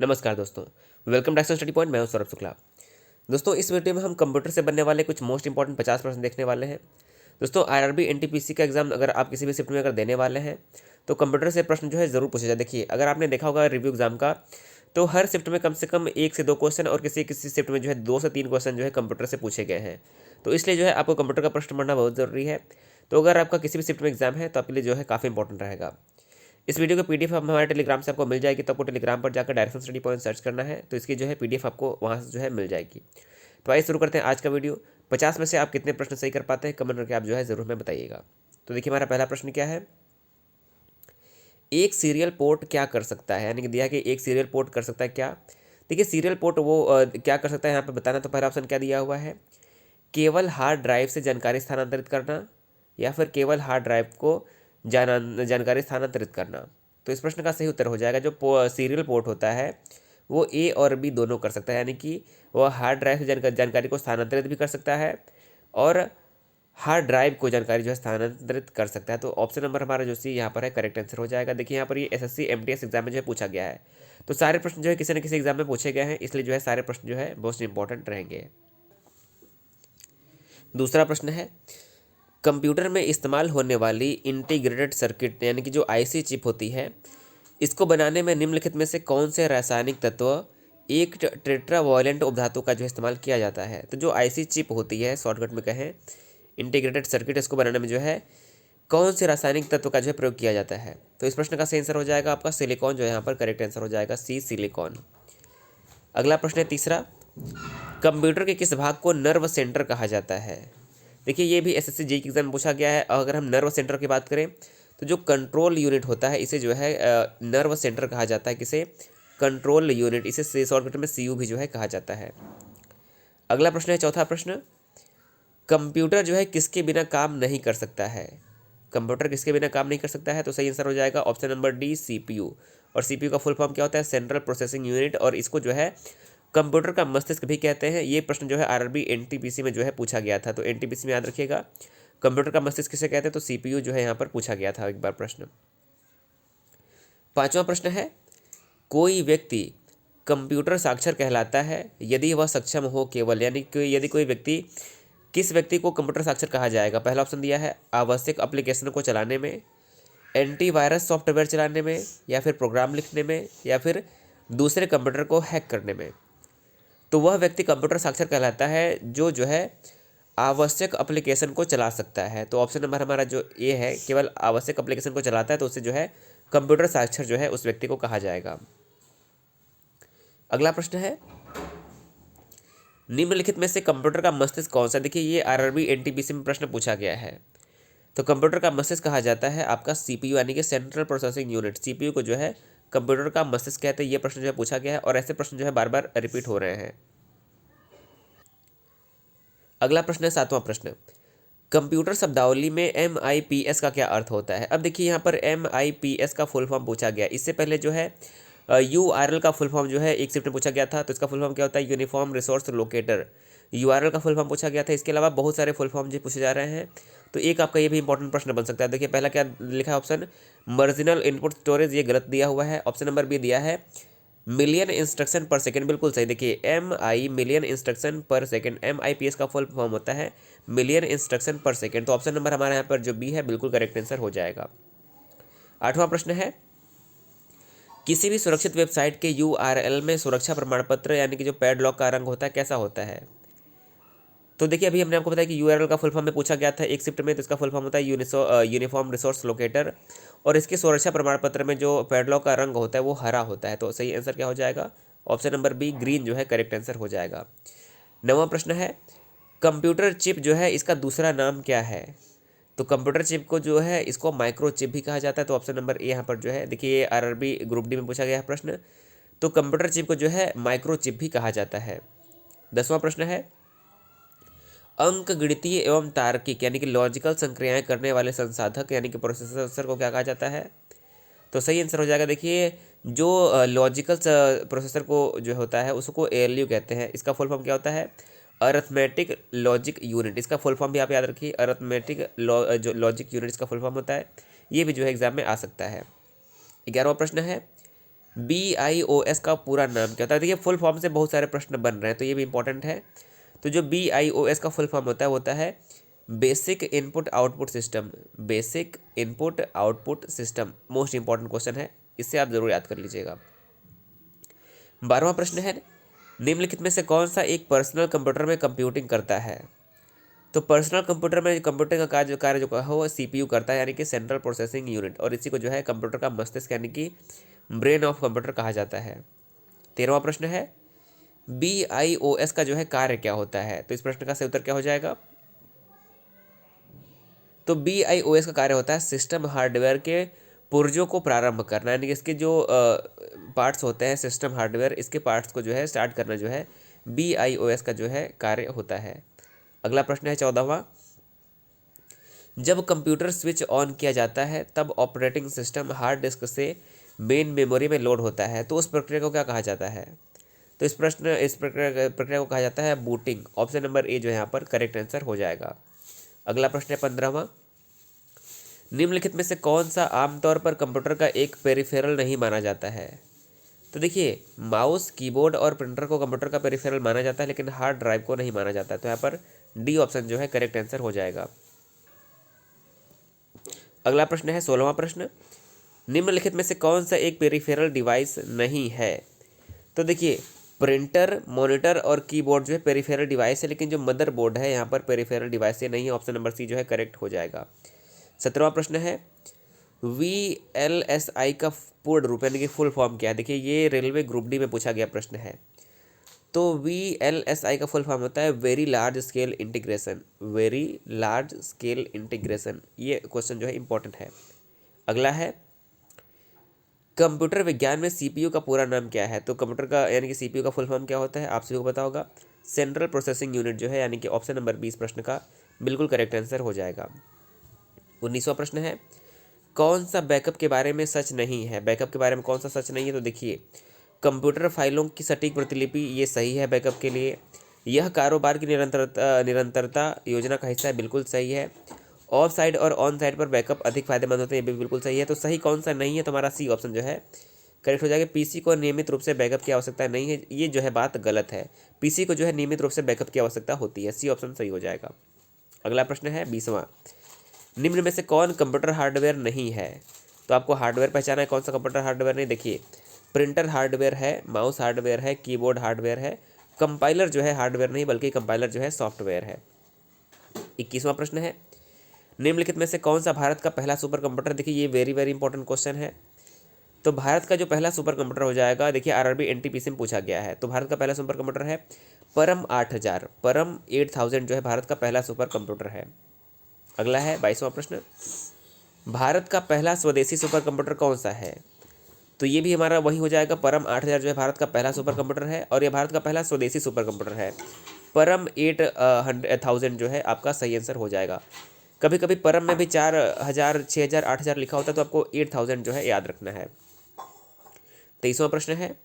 नमस्कार दोस्तों, welcome to study point. मैं हूं सौरभ शुक्ला। दोस्तों, इस वीडियो में हम कंप्यूटर से बनने वाले कुछ मोस्ट इंपॉर्टेंट 50 प्रश्न देखने वाले हैं। दोस्तों, आईआरबी एनटीपीसी का एग्जाम अगर आप किसी भी शिफ्ट में अगर देने वाले हैं तो कंप्यूटर से प्रश्न जो है ज़रूर पूछे जाए। देखिए, अगर आपने देखा होगा रिव्यू एग्जाम का, तो हर शिफ्ट में कम से कम 1 से 2 क्वेश्चन और किसी किसी शिफ्ट में जो है 2 से 3 क्वेश्चन जो है कंप्यूटर से पूछे गए हैं। तो इसलिए जो है आपको कंप्यूटर का प्रश्न पढ़ना बहुत ज़रूरी है। तो अगर आपका किसी भी शिफ्ट में एग्जाम है तो आपके लिए जो है काफ़ी इंपॉर्टेंट रहेगा। इस वीडियो की पीडीएफ हमारे टेलीग्राम से आपको मिल जाएगी। तो आपको टेलीग्राम पर जाकर डायरेक्शन स्टडी पॉइंट सर्च करना है, तो इसकी जो है पीडीएफ आपको वहाँ से जो है मिल जाएगी। तो आइए शुरू करते हैं आज का वीडियो। 50 में से आप कितने प्रश्न सही कर पाते हैं, कमेंट करके आप जो है ज़रूर हमें बताइएगा। तो देखिए, हमारा पहला प्रश्न क्या है। एक सीरियल पोर्ट क्या कर सकता है, यानी कि दिया कि एक सीरियल पोर्ट कर सकता है क्या। देखिए, सीरियल पोर्ट वो क्या कर सकता है यहाँ पे बताना। तो पहला ऑप्शन क्या दिया हुआ है, केवल हार्ड ड्राइव से जानकारी स्थानांतरित करना, या फिर केवल हार्ड ड्राइव को जानकारी स्थानांतरित करना। तो इस प्रश्न का सही उत्तर हो जाएगा जो सीरियल पोर्ट होता है वो ए और बी दोनों कर सकता है, यानी कि वह हार्ड ड्राइव से जानकारी को स्थानांतरित भी कर सकता है और हार्ड ड्राइव को जानकारी जो है स्थानांतरित कर सकता है। तो ऑप्शन नंबर हमारा जो सी यहाँ पर है करेक्ट आंसर हो जाएगा। देखिए, यहाँ पर ये एसएससी एमटीएस एग्जाम में जो है पूछा गया है। तो सारे प्रश्न जो है किसी न किसी एग्जाम में पूछे गए हैं, इसलिए जो है सारे प्रश्न जो है मोस्ट इंपॉर्टेंट रहेंगे। दूसरा प्रश्न है, कंप्यूटर में इस्तेमाल होने वाली इंटीग्रेटेड सर्किट यानी कि जो आईसी चिप होती है, इसको बनाने में निम्नलिखित में से कौन से रासायनिक तत्व एक टेट्रावॉलेंट उपधातु का जो इस्तेमाल किया जाता है। तो जो आईसी चिप होती है, शॉर्टकट में कहें इंटीग्रेटेड सर्किट, इसको बनाने में जो है कौन से रासायनिक तत्व का जो है प्रयोग किया जाता है। तो इस प्रश्न का सही आंसर हो जाएगा आपका सिलिकॉन, जो यहाँ पर करेक्ट आंसर हो जाएगा सी सिलिकॉन। अगला प्रश्न है तीसरा, कंप्यूटर के किस भाग को नर्व सेंटर कहा जाता है। देखिए, ये भी एसएससी जेईई के एग्जाम में पूछा गया है। अगर हम नर्व सेंटर की बात करें तो जो कंट्रोल यूनिट होता है इसे जो है नर्व सेंटर कहा जाता है। किसे? कंट्रोल यूनिट, इसे शॉर्टकट में सीयू भी जो है कहा जाता है। अगला प्रश्न है चौथा प्रश्न, कंप्यूटर जो है किसके बिना काम नहीं कर सकता है। कंप्यूटर किसके बिना काम नहीं कर सकता है। तो सही आंसर हो जाएगा ऑप्शन नंबर डी सीपीयू। और सीपीयू का फुल फॉर्म क्या होता है, सेंट्रल प्रोसेसिंग यूनिट, और इसको जो है कंप्यूटर का मस्तिष्क भी कहते हैं। ये प्रश्न जो है आरआरबी एनटीपीसी में जो है पूछा गया था। तो एनटीपीसी में याद रखिएगा, कंप्यूटर का मस्तिष्क किसे कहते हैं, तो सीपीयू जो है यहाँ पर पूछा गया था एक बार प्रश्न। पांचवा प्रश्न है, कोई व्यक्ति कंप्यूटर साक्षर कहलाता है यदि वह सक्षम हो केवल, यानी कि यदि कोई व्यक्ति, किस व्यक्ति को कंप्यूटर साक्षर कहा जाएगा। पहला ऑप्शन दिया है आवश्यक एप्लीकेशन को चलाने में, एंटीवायरस सॉफ्टवेयर चलाने में, या फिर प्रोग्राम लिखने में, या फिर दूसरे कंप्यूटर को हैक करने में। तो वह व्यक्ति कंप्यूटर साक्षर कहलाता है जो है आवश्यक एप्लीकेशन को चला सकता है। तो ऑप्शन नंबर हमारा जो ए है, केवल आवश्यक एप्लीकेशन को चलाता है, तो उसे जो है कंप्यूटर साक्षर जो है उस व्यक्ति को कहा जाएगा। अगला प्रश्न है, निम्नलिखित में से कंप्यूटर का मस्तिष्क कौन सा। देखिए, ये आरआरबी एनटीपीसी में प्रश्न पूछा गया है। तो कंप्यूटर का मस्तिष्क कहा जाता है आपका सीपीयू, यानी कि सेंट्रल प्रोसेसिंग यूनिट। सीपीयू को जो है कंप्यूटर का मस्तिष्क कहते हैं। ये प्रश्न जो है पूछा गया है और ऐसे प्रश्न जो है बार बार रिपीट हो रहे हैं। अगला प्रश्न है सातवां प्रश्न, कंप्यूटर शब्दावली में MIPS का क्या अर्थ होता है। अब देखिए, यहाँ पर MIPS का फुल फॉर्म पूछा गया। इससे पहले जो है URL का फुल फॉर्म जो है एक शिफ्ट में पूछा गया था। तो इसका फुल फॉर्म क्या होता है, यूनिफॉर्म रिसोर्स लोकेटर। URL का फुल फॉर्म पूछा गया था। इसके अलावा बहुत सारे फुल फॉर्म जो पूछे जा रहे हैं। तो एक आपका ये भी इंपॉर्टेंट प्रश्न बन सकता है। देखिए, पहला क्या लिखा है ऑप्शन, मार्जिनल इनपुट स्टोरेज, ये गलत दिया हुआ है। ऑप्शन नंबर बी दिया है मिलियन इंस्ट्रक्शन पर सेकंड, बिल्कुल सही। देखिए, MI मिलियन इंस्ट्रक्शन पर सेकंड, MIPS का फुल फॉर्म होता है मिलियन इंस्ट्रक्शन पर सेकंड। तो ऑप्शन नंबर हमारे यहाँ पर जो बी है बिल्कुल करेक्ट आंसर हो जाएगा। आठवां प्रश्न है, किसी भी सुरक्षित वेबसाइट के URL में सुरक्षा प्रमाण पत्र यानी कि जो पैडलॉक का रंग होता है कैसा होता है। तो देखिए, अभी हमने आपको बताया कि URL का फुल फॉर्म में पूछा गया था एक शिफ्ट में। तो इसका फुल फॉर्म होता है यूनिफॉर्म रिसोर्स लोकेटर, और इसके सुरक्षा प्रमाण पत्र में जो पैडलॉक का रंग होता है वो हरा होता है। तो सही आंसर क्या हो जाएगा, ऑप्शन नंबर बी ग्रीन जो है करेक्ट आंसर हो जाएगा। नवां प्रश्न है, कंप्यूटर चिप जो है इसका दूसरा नाम क्या है। तो कंप्यूटर चिप को जो है इसको माइक्रो चिप भी कहा जाता है। तो ऑप्शन नंबर ए यहाँ पर जो है, देखिए ये आरआरबी ग्रुप डी में पूछा गया है प्रश्न। तो कंप्यूटर चिप को जो है माइक्रो चिप भी कहा जाता है। 10वां प्रश्न है, अंक गणितीय एवं तार्किक यानी कि लॉजिकल संक्रियाएं करने वाले संसाधक यानी कि प्रोसेसर को क्या कहा जाता है। तो सही आंसर हो जाएगा, देखिए जो लॉजिकल प्रोसेसर को जो होता है उसको ALU कहते हैं। इसका फुल फॉर्म क्या होता है, अरिथमेटिक लॉजिक यूनिट। इसका फुल फॉर्म भी आप याद रखिए, अरिथमेटिक जो लॉजिक यूनिट इसका फुल फॉर्म होता है। ये भी जो है एग्जाम में आ सकता है। 11वां प्रश्न है, BIOS का पूरा नाम क्या होता है? देखिए फुल फॉर्म से बहुत सारे प्रश्न बन रहे हैं, तो ये भी इंपॉर्टेंट है। तो जो BIOS का फुल फॉर्म होता है वो होता है basic input output system. Basic input output system most important question है, इससे आप जरूर याद कर लीजिएगा। 12वां प्रश्न है, निम्नलिखित में से कौन सा एक पर्सनल कंप्यूटर में कंप्यूटिंग करता है? तो पर्सनल कंप्यूटर में कंप्यूटिंग का कार्य जो है वो CPU करता है, यानी कि सेंट्रल प्रोसेसिंग यूनिट, और इसी को जो है कंप्यूटर का मस्तिष्क यानी कि ब्रेन ऑफ कंप्यूटर कहा जाता है। 13वां प्रश्न है, BIOS का जो है कार्य क्या होता है? तो इस प्रश्न का सही उत्तर क्या हो जाएगा? तो BIOS का कार्य होता है सिस्टम हार्डवेयर के पुर्जों को प्रारंभ करना, यानी कि इसके जो पार्ट्स होते हैं सिस्टम हार्डवेयर, इसके पार्ट्स को जो है स्टार्ट करना जो है BIOS का जो है कार्य होता है। अगला प्रश्न है 14वां, जब कंप्यूटर स्विच ऑन किया जाता है तब ऑपरेटिंग सिस्टम हार्ड डिस्क से मेन मेमोरी में लोड होता है, तो उस प्रक्रिया को क्या कहा जाता है? तो इस प्रक्रिया को कहा जाता है बूटिंग। ऑप्शन नंबर ए जो है यहाँ पर करेक्ट आंसर हो जाएगा। अगला प्रश्न है 15वां, निम्नलिखित में से कौन सा आमतौर पर कंप्यूटर का एक पेरिफेरल नहीं माना जाता है? तो देखिए माउस, कीबोर्ड और प्रिंटर को कंप्यूटर का पेरिफेरल माना जाता है, लेकिन हार्ड ड्राइव को नहीं माना जाता है, तो यहाँ पर डी ऑप्शन जो है करेक्ट आंसर हो जाएगा। अगला प्रश्न है 16वां प्रश्न, निम्नलिखित में से कौन सा एक पेरिफेरल डिवाइस नहीं है? तो देखिए प्रिंटर, मॉनिटर और कीबोर्ड जो है पेरिफेरल डिवाइस है, लेकिन जो मदरबोर्ड है यहाँ पर पेरिफेरल डिवाइस नहीं है, ऑप्शन नंबर सी जो है करेक्ट हो जाएगा। 17वां प्रश्न है, VLSI का पूर्ण रूप यानी कि फुल फॉर्म क्या है? देखिए ये रेलवे ग्रुप डी में पूछा गया प्रश्न है। तो VLSI का फुल फॉर्म होता है very large scale integration. Very large scale integration, ये क्वेश्चन जो है इंपॉर्टेंट है। अगला है, कंप्यूटर विज्ञान में CPU का पूरा नाम क्या है? तो कंप्यूटर का यानी कि CPU का फुल फॉर्म क्या होता है आप सभी को पता होगा, सेंट्रल प्रोसेसिंग यूनिट जो है, यानी कि ऑप्शन नंबर 20 प्रश्न का बिल्कुल करेक्ट आंसर हो जाएगा। 19वां प्रश्न है, कौन सा बैकअप के बारे में सच नहीं है? बैकअप के बारे में कौन सा सच नहीं है? तो देखिए कंप्यूटर फाइलों की सटीक प्रतिलिपि ये सही है बैकअप के लिए। यह कारोबार की निरंतरता योजना का हिस्सा है, बिल्कुल सही है। ऑफ साइड और ऑन साइड पर बैकअप अधिक फायदेमंद होते हैं, ये भी बिल्कुल सही है। तो सही कौन सा नहीं है? तो हमारा सी ऑप्शन जो है करेक्ट हो जाएगा। PC को नियमित रूप से बैकअप की आवश्यकता नहीं है, ये जो है बात गलत है। PC को जो है नियमित रूप से बैकअप की आवश्यकता होती है, सी ऑप्शन सही हो जाएगा। अगला प्रश्न है 20वां, निम्न में से कौन कंप्यूटर हार्डवेयर नहीं है? तो आपको हार्डवेयर पहचाना है, कौन सा कंप्यूटर हार्डवेयर नहीं? देखिए प्रिंटर हार्डवेयर है, माउस हार्डवेयर है, कीबोर्ड हार्डवेयर है, कंपाइलर जो है हार्डवेयर नहीं बल्कि कंपाइलर जो है सॉफ्टवेयर है। 21वां प्रश्न है, निम्नलिखित में से कौन सा भारत का पहला सुपर कंप्यूटर? देखिए ये वेरी वेरी इंपॉर्टेंट क्वेश्चन है। तो भारत का जो पहला सुपर कंप्यूटर हो जाएगा, देखिए RRB NTPC में पूछा गया है, तो भारत का पहला सुपर कंप्यूटर है परम 8000। परम 8000 जो है भारत का पहला सुपर कंप्यूटर है। अगला है 22वां प्रश्न, भारत का पहला स्वदेशी सुपर कंप्यूटर कौन सा है? तो ये भी हमारा वही हो जाएगा, परम 8000 जो है भारत का पहला सुपर कंप्यूटर है, और ये भारत का पहला स्वदेशी सुपर कंप्यूटर है। परम 8000 जो है आपका सही आंसर हो जाएगा। कभी कभी परम में भी 4000, 6000, 8000 लिखा होता है, तो आपको 8000 जो है याद रखना है। 23वां प्रश्न है,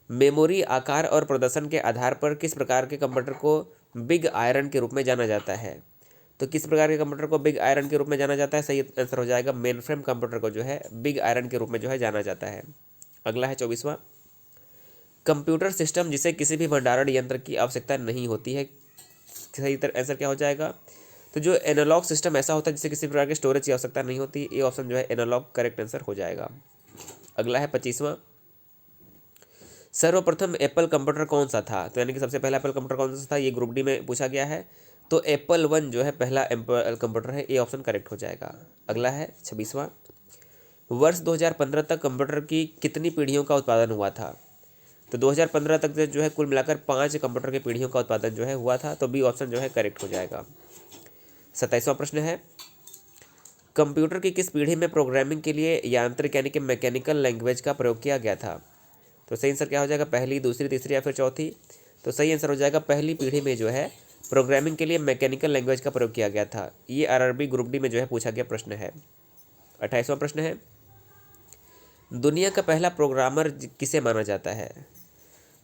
मेमोरी आकार और प्रदर्शन के आधार पर किस प्रकार के कंप्यूटर को बिग आयरन के रूप में जाना जाता है? तो किस प्रकार के कंप्यूटर को बिग आयरन के रूप में जाना जाता है? सही आंसर हो जाएगा, मेन फ्रेम कंप्यूटर को जो है बिग आयरन के रूप में जो है जाना जाता है। अगला है 24वां, कंप्यूटर सिस्टम जिसे किसी भी भंडारण यंत्र की आवश्यकता नहीं होती है, सही आंसर क्या हो जाएगा? तो जो एनालॉग सिस्टम ऐसा होता है जिसे किसी प्रकार की स्टोरेज की आवश्यकता नहीं होती, ये ऑप्शन जो है एनालॉग करेक्ट आंसर हो जाएगा। अगला है 25वां, सर्वप्रथम एप्पल कंप्यूटर कौन सा था? तो यानी कि सबसे पहला एप्पल कंप्यूटर कौन सा था, ये ग्रुप डी में पूछा गया है। तो एप्पल 1 जो है पहला एप्पल कंप्यूटर है, ये ऑप्शन करेक्ट हो जाएगा। अगला है 26वां, वर्ष 2015 तक कंप्यूटर की कितनी पीढ़ियों का उत्पादन हुआ था? तो 2015 तक जो है कुल मिलाकर 5 कंप्यूटर की पीढ़ियों का उत्पादन जो है हुआ था, तो बी ऑप्शन जो है करेक्ट हो जाएगा। 27वां प्रश्न है, कंप्यूटर की किस पीढ़ी में प्रोग्रामिंग के लिए यांत्रिक यानी कि मैकेनिकल लैंग्वेज का प्रयोग किया गया था? तो सही आंसर क्या हो जाएगा, पहली, दूसरी, तीसरी या फिर चौथी? तो सही आंसर हो जाएगा पहली पीढ़ी में जो है प्रोग्रामिंग के लिए मैकेनिकल लैंग्वेज का प्रयोग किया गया था। ये RRB ग्रुप डी में जो है पूछा गया प्रश्न है। 28वां प्रश्न है, दुनिया का पहला प्रोग्रामर किसे माना जाता है?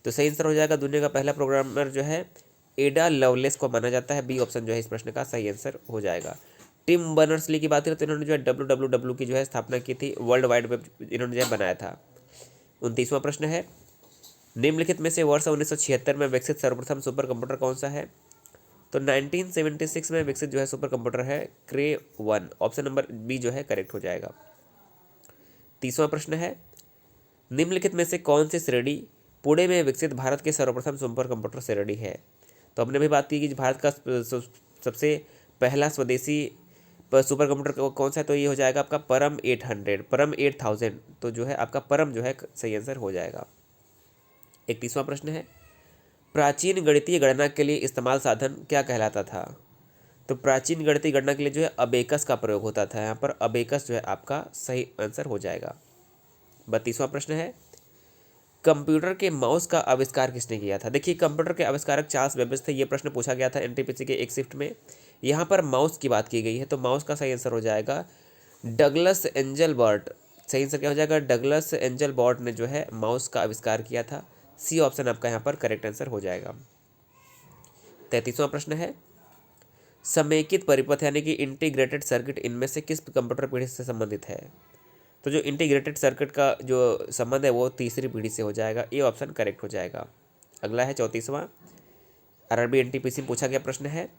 तो सही आंसर हो जाएगा, दुनिया का पहला प्रोग्रामर जो है एडा लवलेस को माना जाता है। बी ऑप्शन जो है इस प्रश्न का सही आंसर हो जाएगा। टिम बर्नर्स-ली की बात करें तो इन्होंने जो है WWW की जो है स्थापना की थी, वर्ल्ड वाइड वेब इन्होंने जो है बनाया था। 29वां प्रश्न है, निम्नलिखित में से वर्ष 1976 में विकसित सर्वप्रथम सुपर कंप्यूटर कौन सा है? तो 1976 में विकसित जो है सुपर कंप्यूटर है क्रे 1। ऑप्शन नंबर बी जो है करेक्ट हो जाएगा। 30वां प्रश्न है, निम्नलिखित में से कौन सी श्रेणी पुणे में विकसित भारत के सर्वप्रथम सुपर कंप्यूटर श्रेणी है? तो हमने भी बात की कि भारत का सबसे पहला स्वदेशी सुपर कंप्यूटर कौन सा है? तो ये हो जाएगा आपका परम 800, परम 8000। तो जो है आपका परम जो है सही आंसर हो जाएगा। 31वां प्रश्न है, प्राचीन गणितीय गणना के लिए इस्तेमाल साधन क्या कहलाता था? तो प्राचीन गणितीय गणना के लिए जो है अबेकस का प्रयोग होता था। यहाँ पर अबेकस जो है आपका सही आंसर हो जाएगा। 32वां प्रश्न है, कंप्यूटर के माउस का आविष्कार किसने किया था? देखिए, कंप्यूटर के आविष्कारक चार्ल्स बेबेज थे। ये प्रश्न पूछा गया था एनटीपीसी के एक शिफ्ट में। यहाँ पर माउस की बात की गई है, तो माउस का सही आंसर हो जाएगा डगलस एंजलबर्ट। सही आंसर क्या हो जाएगा? डगलस एंजलबर्ट ने जो है माउस का आविष्कार किया था। सी ऑप्शन आपका यहाँ पर करेक्ट आंसर हो जाएगा। 33वां प्रश्न है, समेकित परिपथ यानी कि इंटीग्रेटेड सर्किट इनमें से किस कंप्यूटर पीढ़ी से संबंधित है? तो जो इंटीग्रेटेड सर्किट का जो संबंध है वो तीसरी पीढ़ी से हो जाएगा। ए ऑप्शन करेक्ट हो जाएगा। अगला है 34वां, आरआरबी एनटीपीसी में पूछा गया प्रश्न है,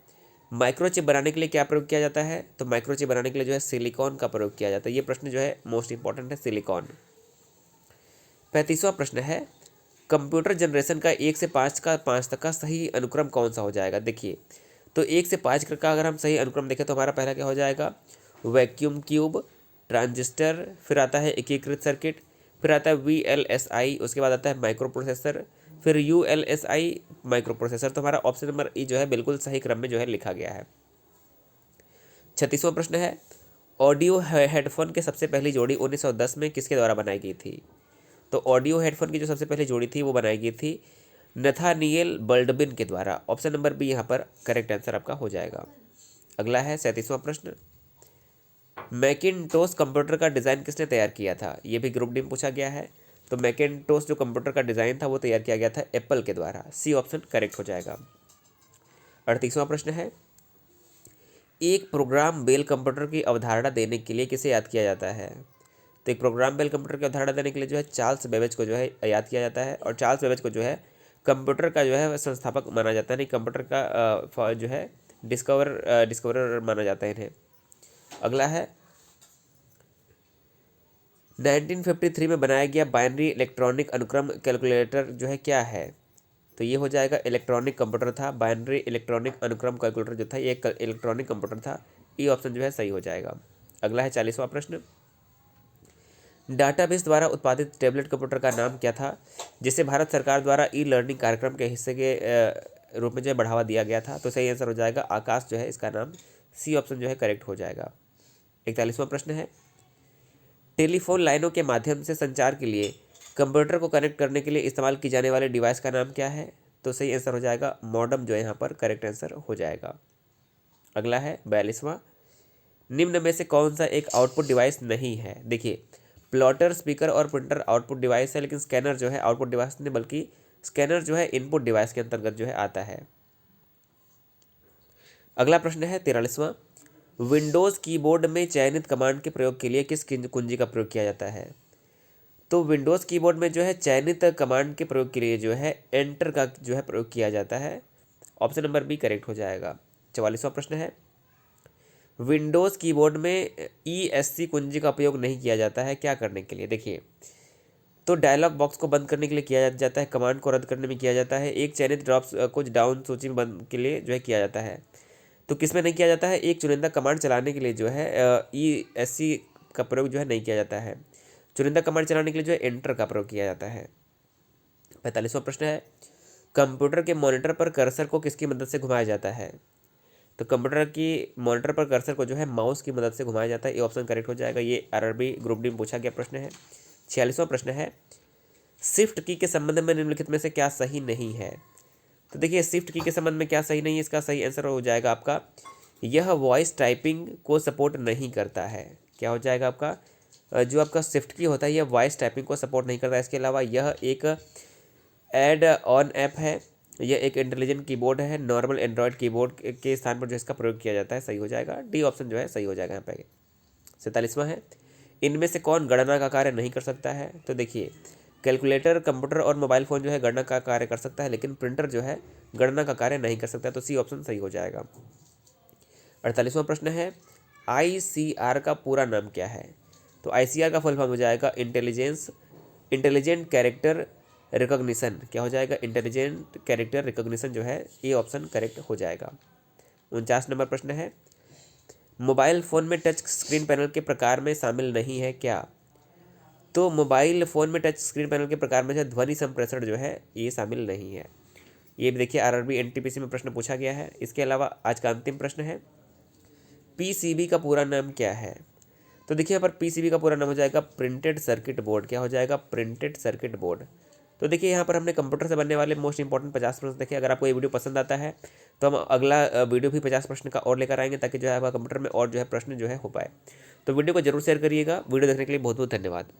माइक्रोचिप बनाने के लिए क्या प्रयोग किया जाता है? तो माइक्रोचिप बनाने के लिए जो है सिलिकॉन का प्रयोग किया जाता है। ये प्रश्न जो है मोस्ट इंपॉर्टेंट है, सिलिकॉन। 35वां प्रश्न है, कंप्यूटर जनरेशन का 1 से 5 तक का सही अनुक्रम कौन सा हो जाएगा? देखिए, तो 1 से 5 का अगर हम सही अनुक्रम देखें तो हमारा पहला क्या हो जाएगा? वैक्यूम ट्यूब, ट्रांजिस्टर, फिर आता है एकीकृत सर्किट, फिर आता है VLSI, उसके बाद आता है माइक्रो प्रोसेसर, फिर ULSI माइक्रो प्रोसेसर। तो हमारा ऑप्शन नंबर ई जो है बिल्कुल सही क्रम में जो है लिखा गया है। 36वां प्रश्न है, ऑडियो हेडफोन की सबसे पहली जोड़ी 1910 में किसके द्वारा बनाई गई थी? तो ऑडियो हेडफोन की जो सबसे पहली जोड़ी थी वो बनाई गई थी नथानिएल बल्डबिन के द्वारा। ऑप्शन नंबर बी यहाँ पर करेक्ट आंसर आपका हो जाएगा। अगला है 37वां प्रश्न, मैकिनटोश कंप्यूटर का डिज़ाइन किसने तैयार किया था? ये भी ग्रुप डी में पूछा गया है। तो मैकिनटोश जो कंप्यूटर का डिज़ाइन था वो तैयार किया गया था एप्पल के द्वारा। सी ऑप्शन करेक्ट हो जाएगा। 38वां प्रश्न है, एक प्रोग्राम बेल कंप्यूटर की अवधारणा देने के लिए किसे याद किया जाता है? तो एक प्रोग्राम बेल कंप्यूटर की अवधारणा देने के लिए जो है चार्ल्स बेबेज को जो है याद किया जाता है। और चार्ल्स बेबेज को जो है कंप्यूटर का जो है संस्थापक माना जाता है, नहीं कंप्यूटर का जो है डिस्कवरर माना जाता है इन्हें। अगला है, 1953 में बनाया गया बाइनरी इलेक्ट्रॉनिक अनुक्रम कैलकुलेटर जो है क्या है? तो ये हो जाएगा इलेक्ट्रॉनिक कंप्यूटर था। बाइनरी इलेक्ट्रॉनिक अनुक्रम कैलकुलेटर जो था ये एक इलेक्ट्रॉनिक कंप्यूटर था। ई ऑप्शन जो है सही हो जाएगा। अगला है 40वां प्रश्न, डाटाबेस द्वारा उत्पादित टैबलेट कंप्यूटर का नाम क्या था जिसे भारत सरकार द्वारा ई लर्निंग कार्यक्रम के हिस्से के रूप में जो है बढ़ावा दिया गया था? तो सही आंसर हो जाएगा आकाश जो है इसका नाम। सी ऑप्शन जो है करेक्ट हो जाएगा। 41वां प्रश्न है, टेलीफोन लाइनों के माध्यम से संचार के लिए कंप्यूटर को कनेक्ट करने के लिए इस्तेमाल की जाने वाले डिवाइस का नाम क्या है? तो सही आंसर हो जाएगा मॉडेम जो है यहाँ पर करेक्ट आंसर हो जाएगा। अगला है 42वां, निम्न में से कौन सा एक आउटपुट डिवाइस नहीं है? देखिए, प्लॉटर, स्पीकर और प्रिंटर आउटपुट डिवाइस है, लेकिन स्कैनर जो है आउटपुट डिवाइस नहीं बल्कि स्कैनर जो है इनपुट डिवाइस के अंतर्गत जो है आता है। अगला प्रश्न है 43वां, विंडोज़ कीबोर्ड में चयनित कमांड के प्रयोग के लिए किस कुंजी का प्रयोग किया जाता है? तो विंडोज़ कीबोर्ड में जो है चयनित कमांड के प्रयोग के लिए जो है एंटर का जो है प्रयोग किया जाता है। ऑप्शन नंबर बी करेक्ट हो जाएगा। 44वां प्रश्न है, विंडोज़ कीबोर्ड में ESC कुंजी का उपयोग नहीं किया जाता है, क्या करने के लिए? देखिए, तो डायलॉग बॉक्स को बंद करने के लिए किया जाता है, कमांड को रद्द करने में किया जाता है, एक चयनित ड्रॉप्स कुछ डाउन सूची में बंद के लिए जो है किया जाता है। तो किस में नहीं किया जाता है? एक चुनिंदा कमांड चलाने के लिए जो है ESC का प्रयोग जो है नहीं किया जाता है। चुनिंदा कमांड चलाने के लिए जो है एंटर का प्रयोग किया जाता है। 45वां प्रश्न है, कंप्यूटर के मॉनिटर पर कर्सर को किसकी मदद से घुमाया जाता है? तो कंप्यूटर की मॉनिटर पर कर्सर को जो है माउस की मदद से घुमाया जाता है। ये ऑप्शन करेक्ट हो जाएगा। ये आरआरबी ग्रुप डी में पूछा गया प्रश्न है। 46वां प्रश्न है, शिफ्ट की के संबंध में निम्नलिखित में से क्या सही नहीं है? तो देखिए, शिफ्ट की के संबंध में क्या सही नहीं है? इसका सही आंसर हो जाएगा आपका, यह वॉइस टाइपिंग को सपोर्ट नहीं करता है। क्या हो जाएगा आपका? जो आपका शिफ्ट की होता है यह वॉइस टाइपिंग को सपोर्ट नहीं करता है। इसके अलावा यह एक एड ऑन ऐप है, यह एक इंटेलिजेंट कीबोर्ड है, नॉर्मल एंड्रॉयड कीबोर्ड के स्थान पर जो इसका प्रयोग किया जाता है। सही हो जाएगा। डी ऑप्शन जो है सही हो जाएगा यहाँ पे। 47वां है, इनमें से कौन गणना का कार्य नहीं कर सकता है? तो देखिए, कैलकुलेटर, कंप्यूटर और मोबाइल फ़ोन जो है गणना का कार्य कर सकता है, लेकिन प्रिंटर जो है गणना का कार्य नहीं कर सकता, तो सी ऑप्शन सही हो जाएगा। 48वां प्रश्न है, ICR का पूरा नाम क्या है? तो ICR का फुल फॉर्म हो जाएगा इंटेलिजेंट कैरेक्टर रिकॉग्निशन। क्या हो जाएगा? इंटेलिजेंट कैरेक्टर रिकॉग्निशन जो है, ये ऑप्शन करेक्ट हो जाएगा। 49 नंबर प्रश्न है, मोबाइल फ़ोन में टच स्क्रीन पैनल के प्रकार में शामिल नहीं है क्या? तो मोबाइल फ़ोन में टच स्क्रीन पैनल के प्रकार में जो है ध्वनि संप्रेषण जो है ये शामिल नहीं है। ये भी देखिए RRB NTPC में प्रश्न पूछा गया है। इसके अलावा आज का अंतिम प्रश्न है, PCB का पूरा नाम क्या है? तो देखिए यहाँ पर PCB का पूरा नाम हो जाएगा प्रिंटेड सर्किट बोर्ड। क्या हो जाएगा? Printed circuit board. तो देखिए यहाँ पर हमने कंप्यूटर से बनने वाले मोस्ट इंपॉर्टेंट 50 प्रश्न देखे। अगर आपको ये वीडियो पसंद आता है तो हम अगला वीडियो भी 50 प्रश्न का और लेकर आएंगे, ताकि जो है आपका कंप्यूटर में और जो है प्रश्न जो है हो पाए। तो वीडियो को जरूर शेयर करिएगा। वीडियो देखने के लिए बहुत बहुत धन्यवाद।